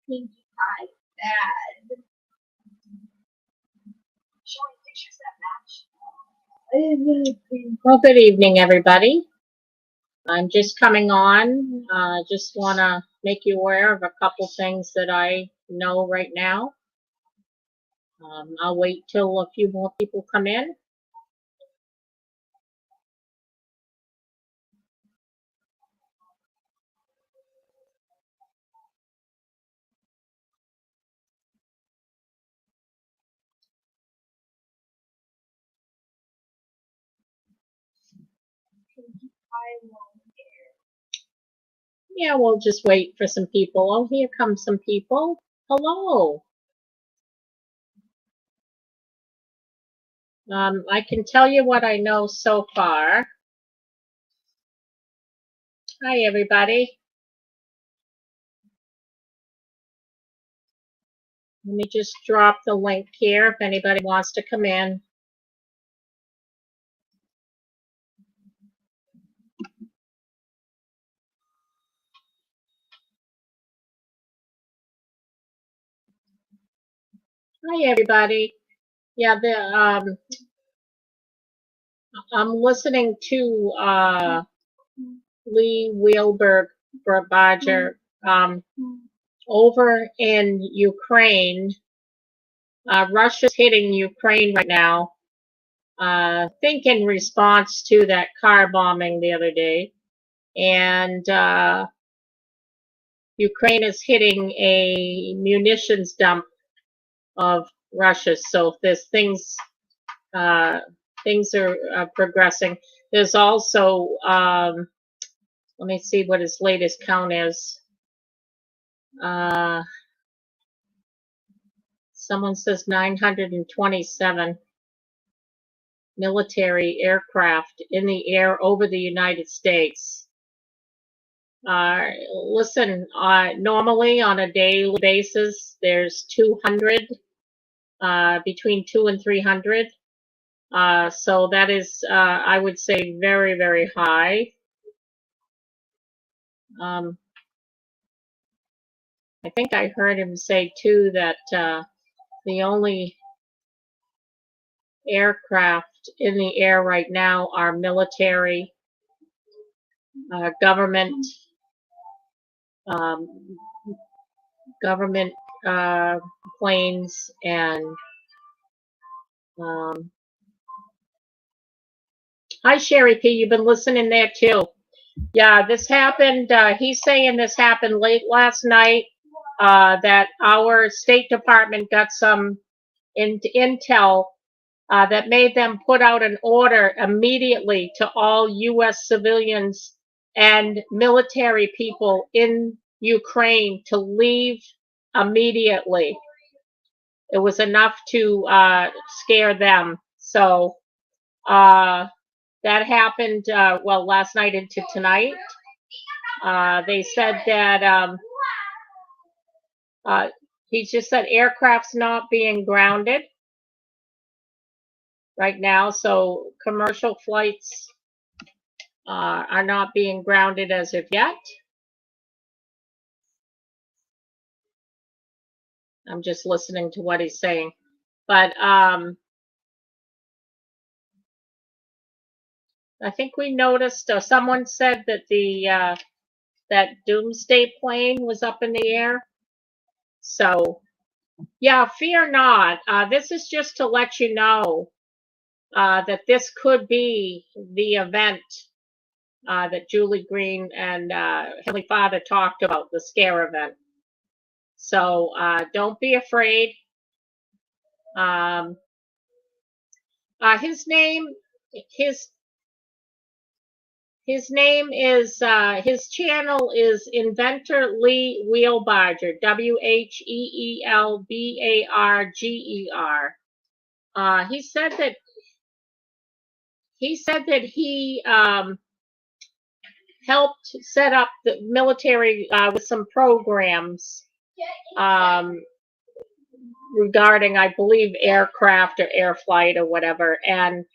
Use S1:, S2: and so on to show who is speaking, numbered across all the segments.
S1: Pinkie Pie bad. Showing pictures that match. Well, good evening, everybody. I'm just coming on. Just want to make you aware of a couple things that I know right now. I'll wait till a few more people come in. Yeah, we'll just wait for some people. Oh, here come some people. Hello. I can tell you what I know so far. Hi, everybody. Let me just drop the link here if anybody wants to come in. Hi, everybody. Yeah, I'm listening to Lee Wheelberg Barger over in Ukraine. Russia's hitting Ukraine right now. I think in response to that car bombing the other day. And Ukraine is hitting a munitions dump of Russia. So there's things are progressing. There's also, let me see what his latest count is. Someone says 927 military aircraft in the air over the United States. Listen, normally on a daily basis, there's 200, between 200 and 300. So that is, I would say, very, very high. I think I heard him say, too, that the only aircraft in the air right now are military, government, government planes, and hi, Sherry P. You've been listening there, too. Yeah, this happened. He's saying this happened late last night, that our State Department got some intel that made them put out an order immediately to all U.S. civilians and military people in Ukraine to leave immediately. It was enough to scare them. So that happened, well, last night into tonight. They said that he just said aircraft's not being grounded right now, so commercial flights are not being grounded as of yet. I'm just listening to what he's saying. But I think we noticed, someone said that the that doomsday plane was up in the air. So, yeah, fear not. This is just to let you know that this could be the event that Julie Green and Heavenly Father talked about, the scare event. So don't be afraid. His name is his channel is Inventor Lee Wheelbarger, Wheelbarger. He said that he helped set up the military with some programs regarding, I believe, aircraft or air flight or whatever. And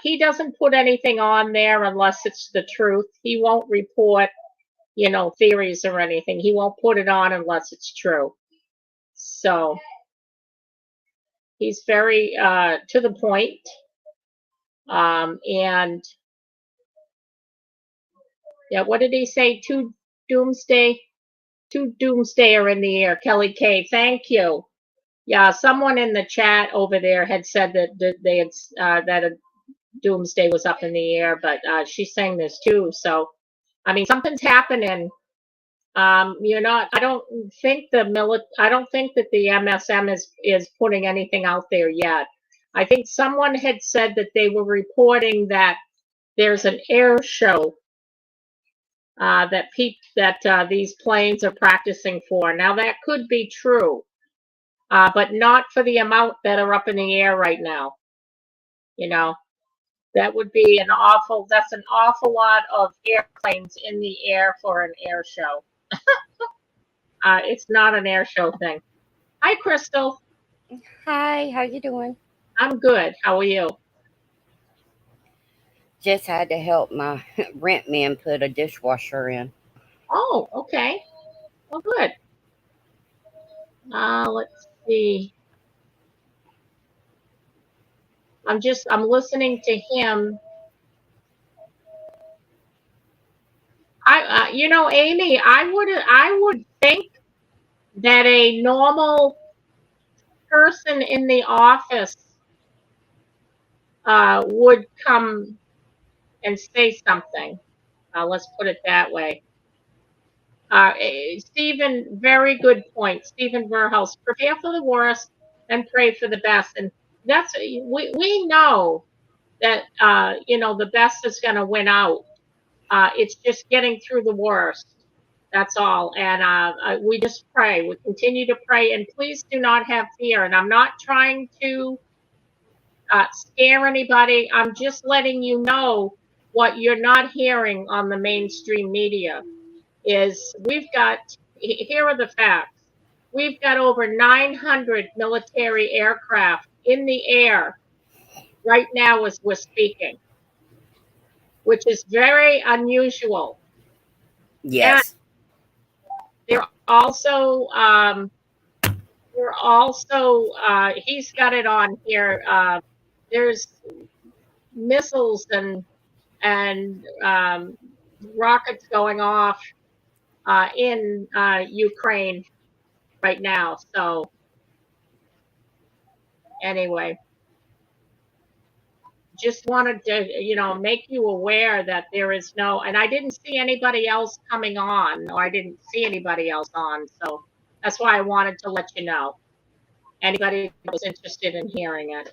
S1: he doesn't put anything on there unless it's the truth. He won't report, theories or anything. He won't put it on unless it's true. So he's very to the point. And yeah, what did he say? Doomsday, two doomsday are in the air. Kelly K, thank you. Yeah, someone in the chat over there had said that they had that a doomsday was up in the air, but she's saying this too. So, I mean, something's happening. You're not. I don't think I don't think that the MSM is putting anything out there yet. I think someone had said that they were reporting that there's an air show that these planes are practicing for. Now that could be true, but not for the amount that are up in the air right now. You know, that would be that's an awful lot of airplanes in the air for an air show. It's not an air show thing. Hi, Crystal.
S2: Hi, how you doing?
S1: I'm good. How are you?
S2: Just had to help my rent man put a dishwasher in.
S1: Oh, okay. Well, good. Let's see. I'm listening to him. Amy, I would think that a normal person in the office would come and say something. Let's put it that way. Stephen, very good point. Stephen Verhouse, prepare for the worst and pray for the best. And we know that the best is going to win out. It's just getting through the worst. That's all. And we just pray. We continue to pray. And please do not have fear. And I'm not trying to scare anybody. I'm just letting you know what you're not hearing on the mainstream media is here are the facts. We've got over 900 military aircraft in the air right now as we're speaking, which is very unusual. And
S2: Yes.
S1: they're also he's got it on here. There's missiles and rockets going off in Ukraine right now. So anyway, just wanted to make you aware that there is no, and I didn't see anybody else coming on, or I didn't see anybody else on. So that's why I wanted to let you know. Anybody that was interested in hearing it.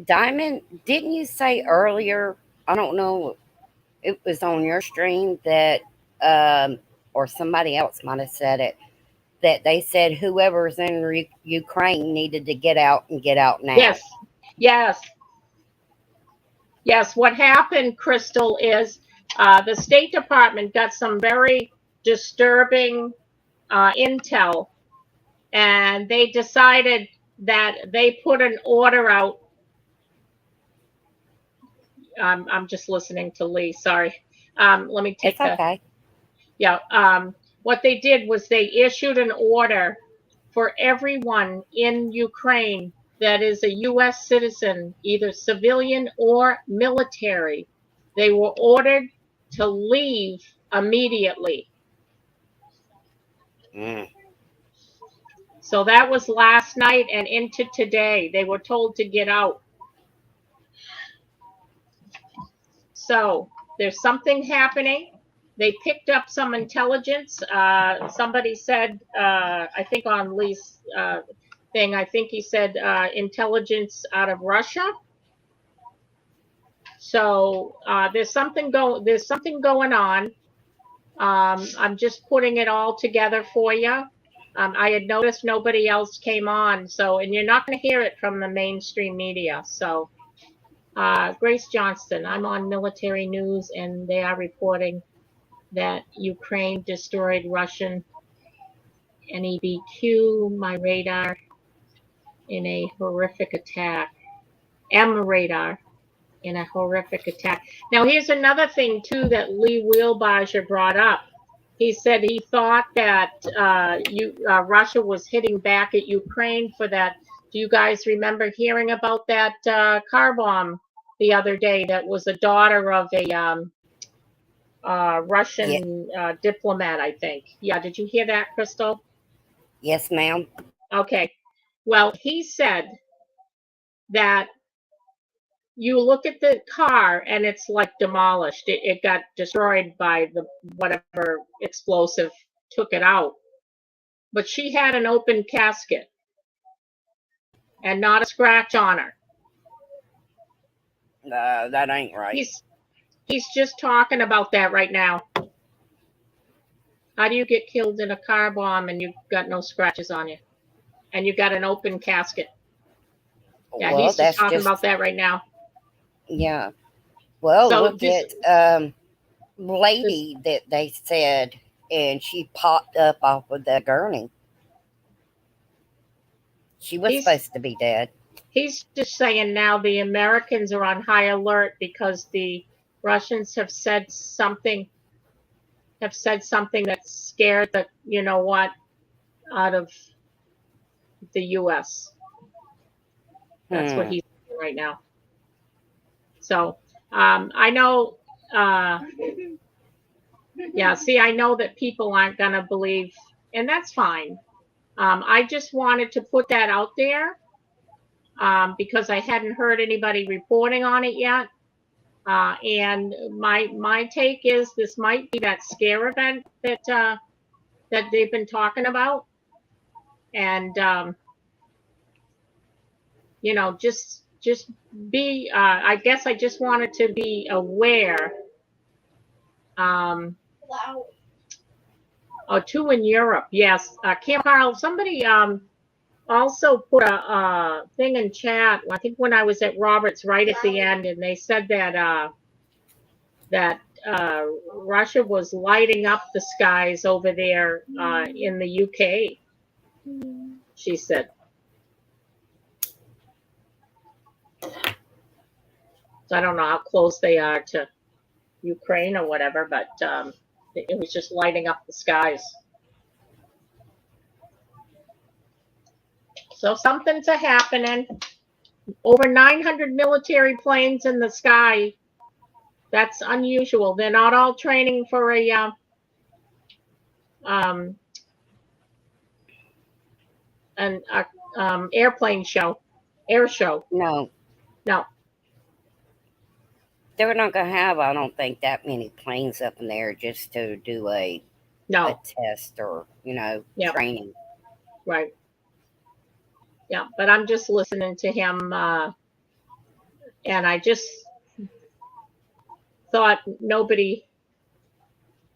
S2: Diamond, didn't you say earlier? I don't know. It was on your stream that, or somebody else might have said it. That they said whoever's in Ukraine needed to get out and get out now.
S1: Yes. What happened, Crystal, is the State Department got some very disturbing intel, and they decided that they put an order out. I'm just listening to Lee. Sorry. Let me take
S2: It's okay.
S1: Yeah. What they did was they issued an order for everyone in Ukraine that is a U.S. citizen, either civilian or military. They were ordered to leave immediately.
S2: Mm.
S1: So that was last night and into today. They were told to get out. So there's something happening. They picked up some intelligence. Somebody said, I think on Lee's thing, I think he said intelligence out of Russia. So there's something going on. I'm just putting it all together for you. I had noticed nobody else came on, and you're not going to hear it from the mainstream media. So Grace Johnston, I'm on military news, and they are reporting that Ukraine destroyed Russian NEBQ, my radar, in a horrific attack. Radar in a horrific attack. Now, here's another thing, too, that Lee Wheelbarger brought up. He said he thought that Russia was hitting back at Ukraine for that. Do you guys remember hearing about that car bomb the other day? That was a daughter of a
S2: Yeah,
S1: Russian diplomat, I think. Yeah, did you hear that, Crystal?
S2: yes, ma'am.
S1: Okay. Well, he said that you look at the car and it's like demolished. It got destroyed by the whatever explosive took it out. But she had an open casket and not a scratch on her.
S2: That ain't right.
S1: He's just talking about that right now. How do you get killed in a car bomb and you've got no scratches on you? And you've got an open casket. Yeah,
S2: Well,
S1: he's just
S2: that's
S1: talking about
S2: just
S1: that right now.
S2: yeah. Well,
S1: So
S2: look
S1: just
S2: at
S1: this
S2: lady that they said, and she popped up off of the gurney. She was
S1: he's
S2: supposed to be dead.
S1: he's just saying now the Americans are on high alert because the Russians have said something that scared the you know what out of the US. That's what
S2: Hmm.
S1: he's saying right now. So I know yeah, see, I know that people aren't going to believe, and that's fine. I just wanted to put that out there because I hadn't heard anybody reporting on it yet. And my take is this might be that scare event that they've been talking about, and you know, just be. I guess I just wanted to be aware. Um, oh, two in Europe, yes. Camp Carl, somebody also put a thing in chat. I think when I was at Roberts right at the end, and they said that Russia was lighting up the skies over there in the UK. She said. So I don't know how close they are to Ukraine or whatever, but it was just lighting up the skies. So something's a happening. Over 900 military planes in the sky. That's unusual. They're not all training for a um, an airplane show, air show.
S2: No,
S1: No,
S2: they're not gonna have. I don't think that many planes up in there just to do a
S1: no.
S2: test or
S1: Yep,
S2: training.
S1: right. Yeah, but I'm just listening to him, and I just thought nobody.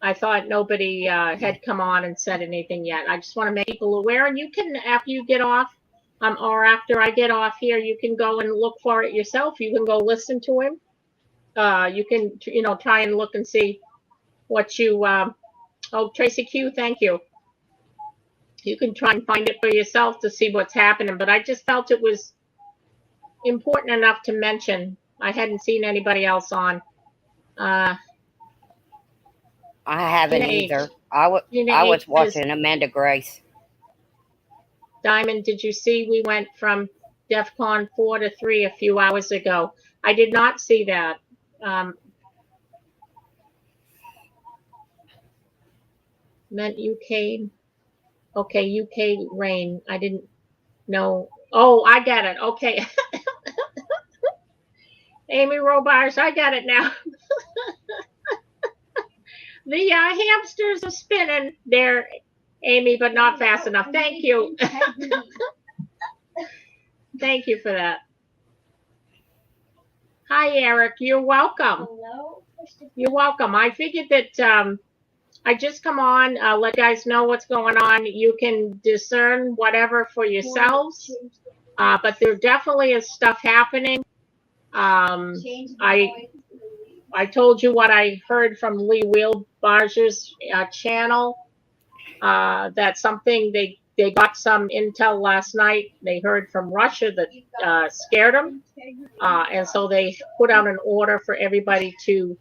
S1: I thought nobody had come on and said anything yet. I just want to make people aware, and you can after you get off, or after I get off here, you can go and look for it yourself. You can go listen to him. You can try and look and see what you. Oh, Tracy Q, thank you. You can try and find it for yourself to see what's happening. But I just felt it was important enough to mention. I hadn't seen anybody else on. Uh,
S2: I
S1: Gina
S2: haven't
S1: H.
S2: either.
S1: Gina
S2: I
S1: H
S2: was
S1: says,
S2: watching Amanda Grace.
S1: Diamond, did you see we went from DEFCON 4 to 3 a few hours ago? I did not see that. Um, meant UK. Okay, UK rain. I didn't know. Oh, I get it. Okay. Amy Robards, I got it now. The hamsters are spinning there, Amy, but not fast enough. Thank you. Thank you for that. Hi, Eric. You're welcome. You're welcome. I figured that I just come on, let you guys know what's going on. You can discern whatever for yourselves, but there definitely is stuff happening. Um, I told you what I heard from Lee Wheelbarger's channel. That's something they got some intel last night. They heard from Russia that scared them, and so they put out an order for everybody to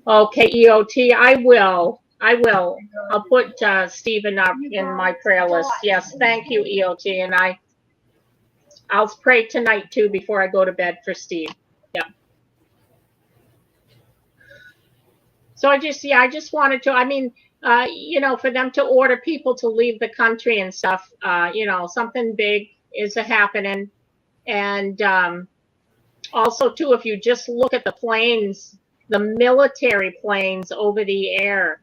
S1: Okay, EOT, I will. I will. I'll put Stephen up in my prayer list. Yes, thank you, EOT, and I'll pray tonight too before I go to bed for Steve. Yeah. So I just wanted to. I mean, for them to order people to leave the country and stuff. Something big is happening, and also too, if you just look at the planes, the military planes over the air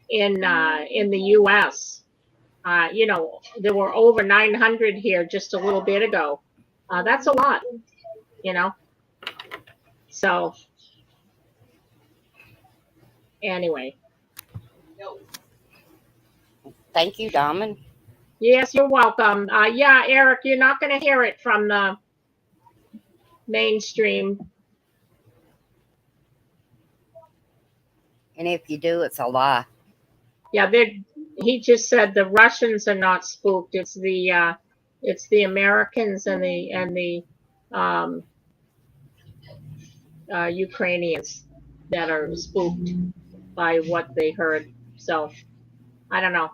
S1: in the U.S. There were over 900 here just a little bit ago. That's a lot, you know. So anyway,
S2: Thank you, Diamond.
S1: yes, you're welcome. Yeah, Eric, you're not going to hear it from the mainstream.
S2: And if you do, it's a lie.
S1: Yeah, he just said the Russians are not spooked. It's the Americans and the um, Ukrainians that are spooked by what they heard. So I don't know.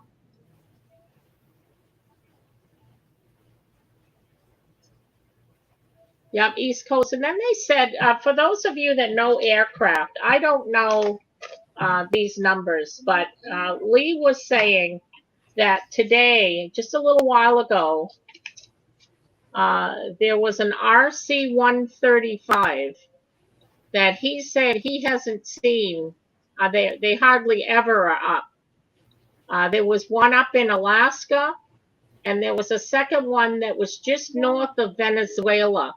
S1: Yep, East Coast. And then they said, for those of you that know aircraft, I don't know these numbers, but Lee was saying that today, just a little while ago, there was an RC 135 that he said he hasn't seen. They hardly ever are up. There was one up in Alaska, and there was a second one that was just north of Venezuela.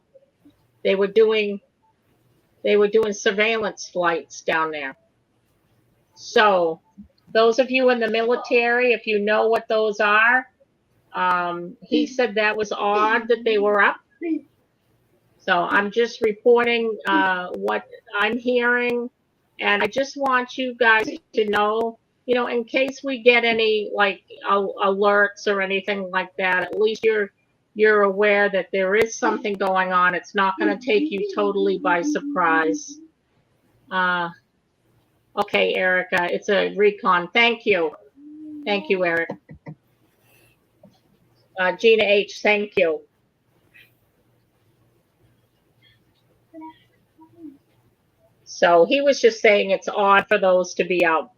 S1: They were doing surveillance flights down there. So those of you in the military, if you know what those are, he said that was odd that they were up. So I'm just reporting what I'm hearing, and I just want you guys to know, in case we get any like alerts or anything like that, at least you're aware that there is something going on. It's not going to take you totally by surprise. Uh, okay, Erica, it's a recon. Thank you, Eric. Gina H, thank you. So he was just saying it's odd for those to be out.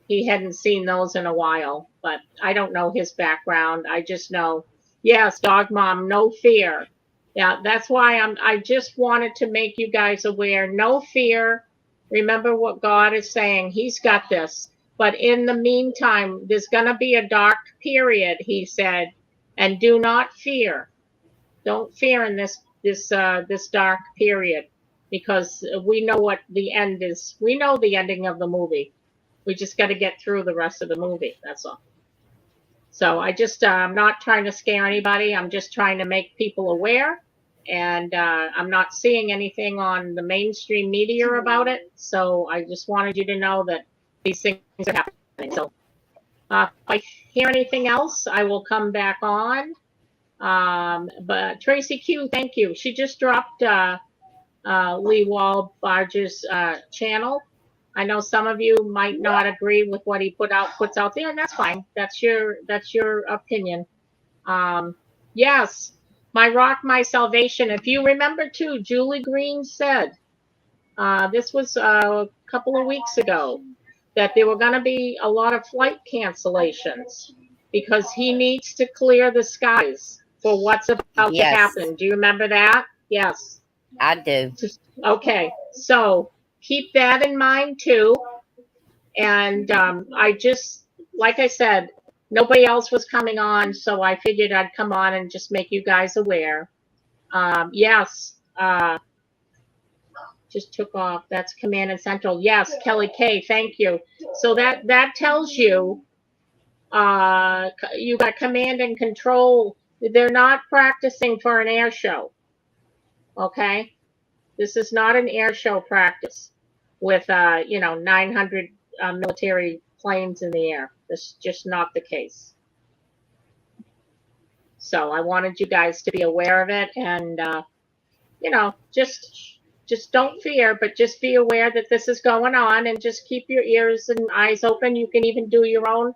S1: He hadn't seen those in a while, but I don't know his background. I just know, yes, dog mom, no fear. Yeah, that's why I just wanted to make you guys aware, no fear. Remember what God is saying. He's got this. But in the meantime, there's going to be a dark period, he said, and do not fear. Don't fear in this dark period, because we know what the end is. We know the ending of the movie. We just got to get through the rest of the movie. That's all. So I'm not trying to scare anybody. I'm just trying to make people aware. And I'm not seeing anything on the mainstream media about it. So I just wanted you to know that these things are happening. So if I hear anything else, I will come back on. But Tracy Q, thank you. She just dropped Lee Wallbarger's channel. I know some of you might not agree with what he puts out there, and that's fine. That's your opinion. Yes, my rock, my salvation. If you remember too, Julie Green said this was a couple of weeks ago that there were going to be a lot of flight cancellations because he needs to clear the skies for what's about to
S2: Yes,
S1: happen. Do you remember that? Yes.
S2: I do.
S1: Okay, so keep that in mind too. And I just, like I said, nobody else was coming on, so I figured I'd come on and just make you guys aware. Yes, just took off. That's Command and Central. Yes, Kelly K, thank you. So that tells you you got command and control. They're not practicing for an air show. Okay, this is not an air show practice with 900 military planes in the air. This is just not the case. So I wanted you guys to be aware of it, and just just don't fear, but just be aware that this is going on, and just keep your ears and eyes open. You can even do your own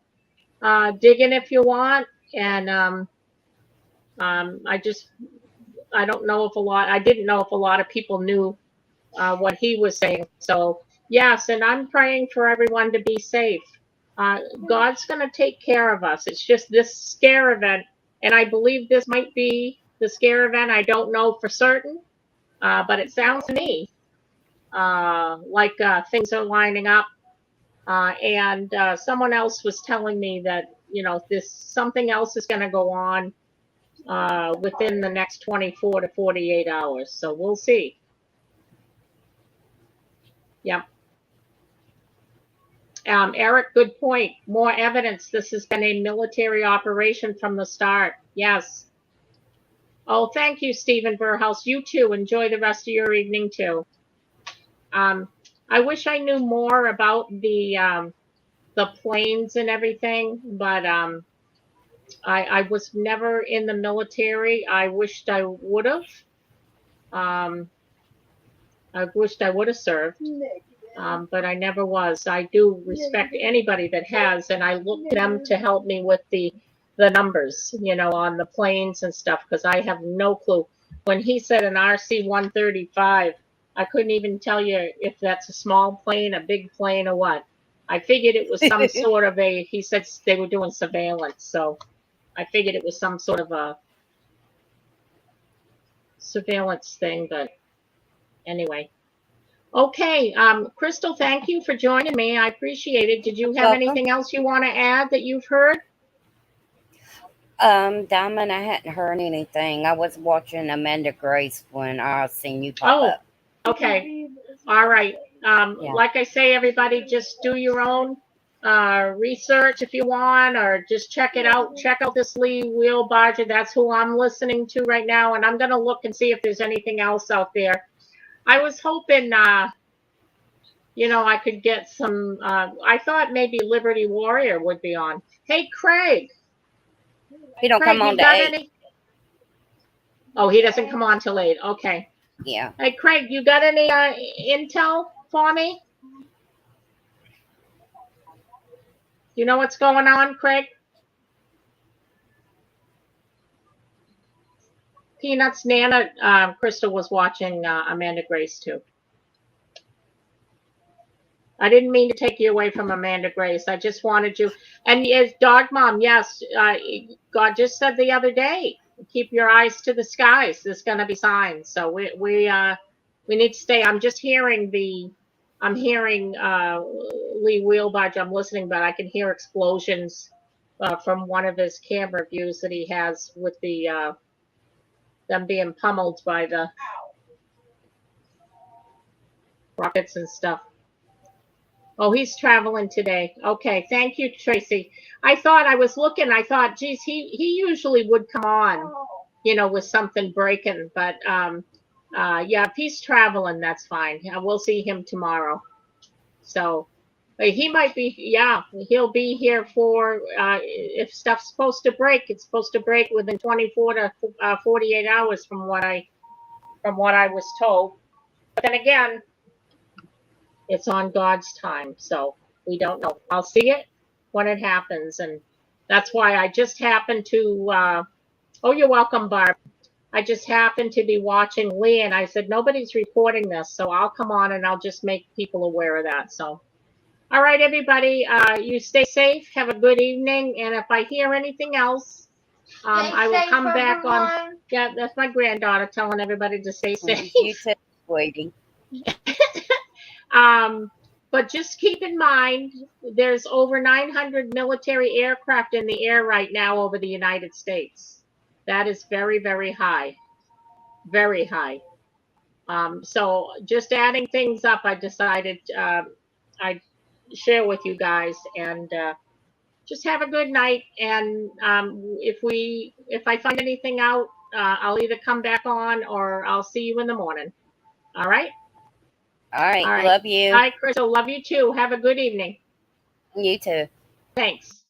S1: digging if you want. And I don't know if I didn't know if a lot of people knew what he was saying. So yes, and I'm praying for everyone to be safe. Uh, God's going to take care of us. It's just this scare event, and I believe this might be the scare event. I don't know for certain, but it sounds to me like things are lining up. And someone else was telling me that this something else is going to go on within the next 24 to 48 hours. So we'll see. Yep. Eric, good point. More evidence. This has been a military operation from the start. Yes. Oh, thank you, Stephen Burhouse. You too. Enjoy the rest of your evening too. Um, I wish I knew more about the planes and everything, but I was never in the military. I wished I would have. Um, I wished I would have served, but I never was. I do respect anybody that has, and I look to them to help me with the numbers, on the planes and stuff, because I have no clue. When he said an RC-135, I couldn't even tell you if that's a small plane, a big plane, or what. I figured it was some sort of he said they were doing surveillance, so I figured it was some sort of a surveillance thing, but anyway. Okay, Crystal, thank you for joining me. I appreciate it. Did you have
S2: Welcome.
S1: anything else you want to add that you've heard?
S2: Diamond, I hadn't heard anything. I was watching Amanda Grace when I seen you pop
S1: Oh,
S2: up.
S1: okay. All right.
S2: Yeah.
S1: Like I say, everybody, just do your own research if you want, or just check it out. Check out this Lee Wheelbarger. That's who I'm listening to right now, and I'm going to look and see if there's anything else out there. I was hoping, I could get some. I thought maybe Liberty Warrior would be on. Hey, Craig.
S2: He don't come
S1: Craig,
S2: on
S1: you
S2: to
S1: got
S2: 8.
S1: any? Oh, he doesn't come on till 8. Okay.
S2: Yeah.
S1: Hey, Craig, you got any intel for me? You know what's going on, Craig? Peanuts, Nana, Crystal was watching Amanda Grace too. I didn't mean to take you away from Amanda Grace. I just wanted you. And yes, Dog Mom, yes, God just said the other day, keep your eyes to the skies. There's going to be signs. So we need to stay. I'm hearing Lee Wheelbarge. I'm listening, but I can hear explosions from one of his camera views that he has with them being pummeled by the rockets and stuff. Oh, he's traveling today. Okay, thank you, Tracy. I was looking, I thought, geez, he usually would come on, with something breaking, but yeah, if he's traveling, that's fine. Yeah, we'll see him tomorrow. So, but he might be, yeah, he'll be here for if stuff's supposed to break, it's supposed to break within 24 to 48 hours from what I was told. But then again, it's on God's time, so we don't know. I'll see it when it happens, and that's why I just happened to. Oh, you're welcome, Barb. I just happened to be watching Lee, and I said nobody's reporting this, so I'll come on and I'll just make people aware of that. So, all right, everybody, you stay safe. Have a good evening, and if I hear anything else, I will come back on. Yeah, that's my granddaughter telling everybody to stay safe.
S2: You too, sweetie.
S1: Um, but just keep in mind, there's over 900 military aircraft in the air right now over the United States. That is very, very high. Very high. So just adding things up, I decided I'd share with you guys, and just have a good night. And if I find anything out, I'll either come back on or I'll see you in the morning. All right.
S2: All right.
S1: All right.
S2: Love you.
S1: Hi, Crystal. Love you too. Have a good evening.
S2: You too.
S1: Thanks.